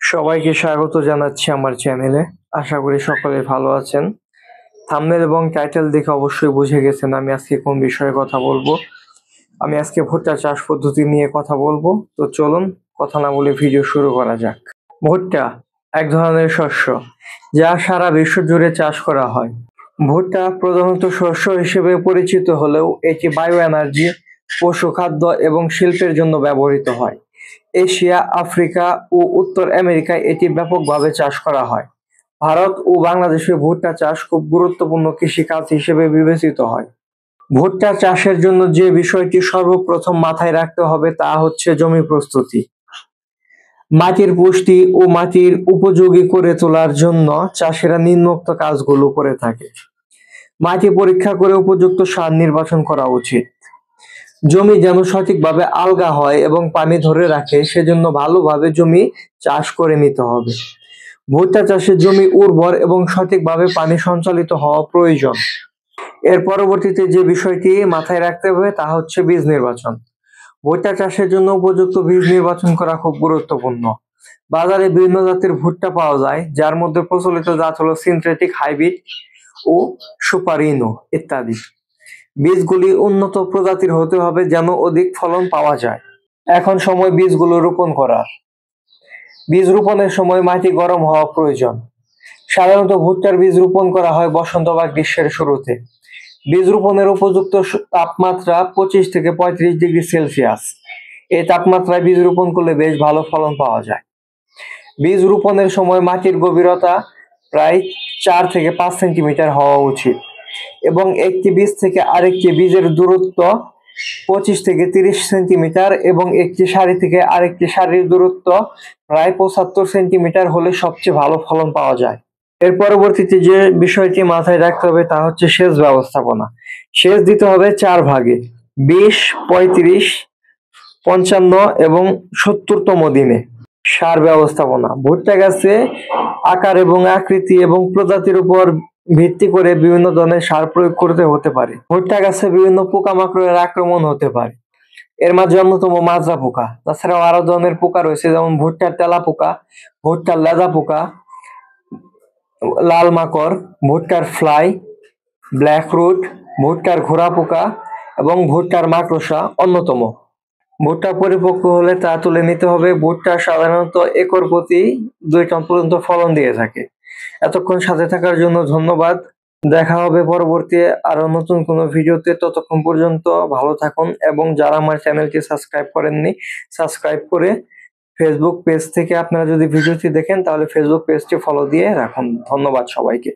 সবাইকে স্বাগত জানাচ্ছি আমার চ্যানেলে। আশা করি সকলে ভালো আছেন। থাম্বনেল এবং টাইটেল দেখে অবশ্যই বুঝে গেছেন আমি আজকে কোন বিষয়ে কথা বলবো। আমি আজকে ভুট্টা চাষ পদ্ধতি নিয়ে কথা বলবো। তো চলুন কথা না বলে ভিডিও শুরু করা যাক। ভুট্টা এক ধরনের শস্য যা সারা বিশ্ব জুড়ে চাষ করা হয়। ভুট্টা প্রধানত শস্য হিসেবে পরিচিত হলেও এটি বায়ো এনার্জি, পশু খাদ্য এবং শিল্পের জন্য ব্যবহৃত হয়। এশিয়া, আফ্রিকা ও উত্তর আমেরিকায় এটি ব্যাপকভাবে চাষ করা হয়। ভারত ও বাংলাদেশে ভুট্টা চাষ খুব গুরুত্বপূর্ণ কৃষিকাজ হিসেবে বিবেচিত হয়। ভুট্টা চাষের জন্য যে বিষয়টি সর্বপ্রথম মাথায় রাখতে হবে তা হচ্ছে জমি প্রস্তুতি। মাটির পুষ্টি ও মাটির উপযোগী করে তোলার জন্য চাষিরা নিম্নোক্ত কাজগুলো করে থাকে। মাটি পরীক্ষা করে উপযুক্ত সার নির্বাচন করা উচিত। জমি যেন সঠিকভাবে আলগা হয় এবং পানি ধরে রাখে সেজন্য ভালোভাবে জমি চাষ করে নিতে হবে। ভুট্টা চাষে জমি উর্বর এবং সঠিকভাবে পানি সঞ্চালিত হওয়া প্রয়োজন। এর পরবর্তীতে যে বিষয়টি মাথায় রাখতে হবে তা হচ্ছে বীজ নির্বাচন। ভুট্টা চাষের জন্য উপযুক্ত বীজ নির্বাচন করা খুব গুরুত্বপূর্ণ। বাজারে বিভিন্ন জাতের ভুট্টা পাওয়া যায়, যার মধ্যে প্রচলিত জাত হলো সিনথেটিক, হাইব্রিড ও সুপার ইনো ইত্যাদি। বীজগুলি উন্নত প্রজাতির হতে হবে যেন অধিক ফলন পাওয়া যায়। এখন সময় বীজগুলো রোপণ করার। বীজ রোপণের সময় মাটি গরম হওয়া প্রয়োজন। সাধারণত ভুট্টার বীজ রোপণ করা হয় বসন্ত বা গ্রীষ্মের শুরুতে। বীজ রোপণের উপযুক্ত তাপমাত্রা 25 থেকে 35 ডিগ্রি সেলসিয়াস। এই তাপমাত্রায় বীজ রোপণ করলে বেশ ভালো ফলন পাওয়া যায়। বীজ রোপণের সময় মাটির গভীরতা প্রায় 4 থেকে 5 সেন্টিমিটার হওয়া উচিত এবং একটি বীজ থেকে আরেকটি বীজের দূরত্ব 25 থেকে 30 সেন্টিমিটার এবং একটি সারি থেকে আরেকটি সারির দূরত্ব প্রায় 75 সেন্টিমিটার হলে সবচেয়ে ভালো ফলন পাওয়া যায়। এর পরবর্তীতে যে বিষয়টি মাথায় রাখতে হবে তা হচ্ছে সেচ ব্যবস্থাপনা। সেচ দিতে হবে 4 ভাগে: 20, 35, 55 এবং 70তম দিনে। সার ব্যবস্থাপনা। ভুট্টা গাছে আকার এবং আকৃতি এবং প্রজাতির উপর ভিত্তি করে বিভিন্ন ধরনের সার প্রয়োগ করতে হতে পারে। ভুট্টা গাছে বিভিন্ন পোকামাকড়ের আক্রমণ হতে পারে। এর মাঝে অন্যতম মাজরা পোকা। তাছাড়াও আরো ধরনের পোকা রয়েছে, যেমন ভুট্টার তেলা পোকা, ভুট্টার লেদা পোকা, লাল মাকড়, ভুট্টার ফ্লাই, ব্ল্যাক রুট, ভুট্টার ঘোড়া পোকা এবং ভুট্টার মাকড়সা অন্যতম। ভুট্টা পরিপক্ক হলে তা তুলে নিতে হবে। ভুট্টা সাধারণত একর প্রতি 2 টন পর্যন্ত ফলন দিয়ে থাকে। এতক্ষণ সাথে থাকার জন্য ধন্যবাদ। দেখা হবে পরবর্তী আরো নতুন কোনো ভিডিওতে। ততক্ষণ পর্যন্ত ভালো থাকুন এবং যারা আমার চ্যানেলটি সাবস্ক্রাইব করেননি, সাবস্ক্রাইব করে ফেসবুক পেজ থেকে আপনারা যদি ভিডিওটি দেখেন তাহলে ফেসবুক পেজটি ফলো দিয়ে রাখুন। ধন্যবাদ সবাইকে।